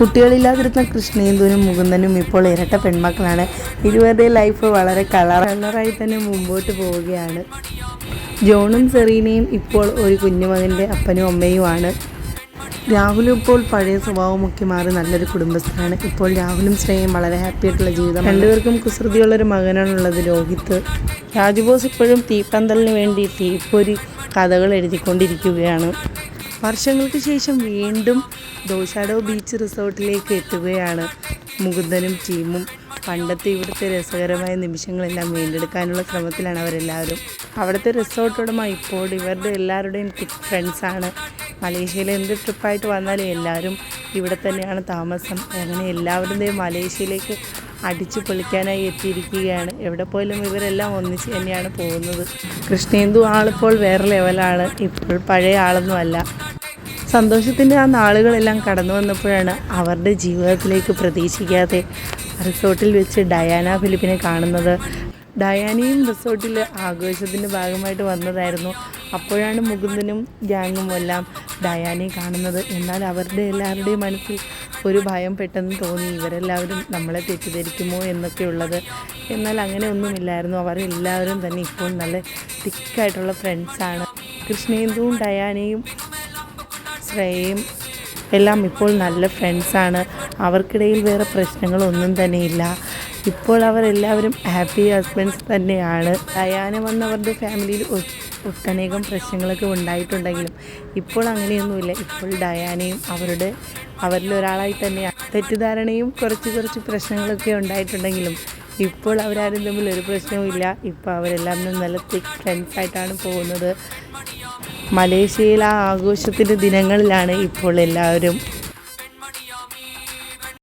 കുട്ടികളില്ലാതിരുന്ന കൃഷ്ണേന്ദുവിനും മുകുന്ദനും ഇപ്പോൾ ഇരട്ട പെൺമക്കളാണ്. ഇരുവരുടെ ലൈഫ് വളരെ കളറായി തന്നെ മുമ്പോട്ട് പോവുകയാണ്. ജോണും സെറീനയും ഇപ്പോൾ ഒരു കുഞ്ഞുമകൻ്റെ അപ്പനും അമ്മയുമാണ്. രാഹുലും ഇപ്പോൾ പഴയ സ്വഭാവമൊക്കെ മാറി നല്ലൊരു കുടുംബസ്ഥനാണ്. ഇപ്പോൾ രാഹുലും ശ്രേയയും വളരെ ഹാപ്പി ആയിട്ടുള്ള ജീവിതം. രണ്ടുപേർക്കും കുസൃതിയുള്ളൊരു മകനാണുള്ളത്, രോഹിത്. രാജുബോസ് ഇപ്പോഴും തീപ്പന്തലിന് വേണ്ടി തീപ്പൊരി കഥകൾ എഴുതിക്കൊണ്ടിരിക്കുകയാണ്. വർഷങ്ങൾക്ക് ശേഷം വീണ്ടും ദോശാഡോ ബീച്ച് റിസോർട്ടിലേക്ക് എത്തുകയാണ് മുകുന്ദനും ടീമും. പണ്ടത്തെ ഇവിടുത്തെ രസകരമായ നിമിഷങ്ങളെല്ലാം വീണ്ടെടുക്കാനുള്ള ശ്രമത്തിലാണ് അവരെല്ലാവരും. അവിടുത്തെ റിസോർട്ട് ഉടമ ഇപ്പോൾ ഇവരുടെ എല്ലാവരുടെയും തിക് ഫ്രണ്ട്സാണ്. മലേഷ്യയിലെ എന്ത് ട്രിപ്പായിട്ട് വന്നാലും എല്ലാവരും ഇവിടെ തന്നെയാണ് താമസം. അങ്ങനെ എല്ലാവരും മലേഷ്യയിലേക്ക് അടിച്ചു പൊളിക്കാനായി എത്തിയിരിക്കുകയാണ്. എവിടെ പോയാലും ഇവരെല്ലാം ഒന്നിച്ച് തന്നെയാണ് പോകുന്നത്. കൃഷ്ണേന്ദു ആളിപ്പോൾ വേറെ ലെവലാണ്, ഇപ്പോൾ പഴയ ആളൊന്നുമല്ല. സന്തോഷത്തിൻ്റെ ആ നാളുകളെല്ലാം കടന്നു വന്നപ്പോഴാണ് അവരുടെ ജീവിതത്തിലേക്ക് പ്രതീക്ഷിക്കാതെ റിസോർട്ടിൽ വെച്ച് ഡയാന ഫിലിപ്പിനെ കാണുന്നത്. ഡയാനയും റിസോർട്ടിൽ ആഘോഷത്തിൻ്റെ ഭാഗമായിട്ട് വന്നതായിരുന്നു. അപ്പോഴാണ് മുകുന്ദനും ഗ്യാങ്ങും എല്ലാം ഡയാനയെ കാണുന്നത്. എന്നാൽ അവരുടെ എല്ലാവരുടെയും മനസ്സിൽ ഒരു ഭയം പെട്ടെന്ന് തോന്നി, ഇവരെല്ലാവരും നമ്മളെ തെറ്റിദ്ധരിക്കുമോ എന്നൊക്കെയുള്ളത്. എന്നാൽ അങ്ങനെ ഒന്നുമില്ലായിരുന്നു. അവരെല്ലാവരും തന്നെ ഇപ്പോൾ നല്ല തിക്കായിട്ടുള്ള ഫ്രണ്ട്സാണ്. കൃഷ്ണേന്ദുവും ഡയാനയും ശ്രേയയും എല്ലാം ഇപ്പോൾ നല്ല ഫ്രണ്ട്സാണ്. അവർക്കിടയിൽ വേറെ പ്രശ്നങ്ങളൊന്നും തന്നെയില്ല. ഇപ്പോൾ അവരെല്ലാവരും ഹാപ്പി ഹസ്ബൻഡ്സ് തന്നെയാണ്. ഡയാന വന്നവരുടെ ഫാമിലിയിൽ ഒട്ടനേകം പ്രശ്നങ്ങളൊക്കെ ഉണ്ടായിട്ടുണ്ടെങ്കിലും ഇപ്പോൾ അങ്ങനെയൊന്നുമില്ല. ഇപ്പോൾ ഡയാനയും അവരിലൊരാളായി തന്നെയാണ്. തെറ്റിദ്ധാരണയും കുറച്ച് പ്രശ്നങ്ങളൊക്കെ ഉണ്ടായിട്ടുണ്ടെങ്കിലും ഇപ്പോൾ അവരാരും തമ്മിൽ ഒരു പ്രശ്നവും ഇല്ല. ഇപ്പോൾ അവരെല്ലാം നല്ല തിക് ഫ്രണ്ട്സായിട്ടാണ് പോകുന്നത്. മലേഷ്യയിൽ ആ ആഘോഷത്തിൻ്റെ ദിനങ്ങളിലാണ് ഇപ്പോൾ എല്ലാവരും.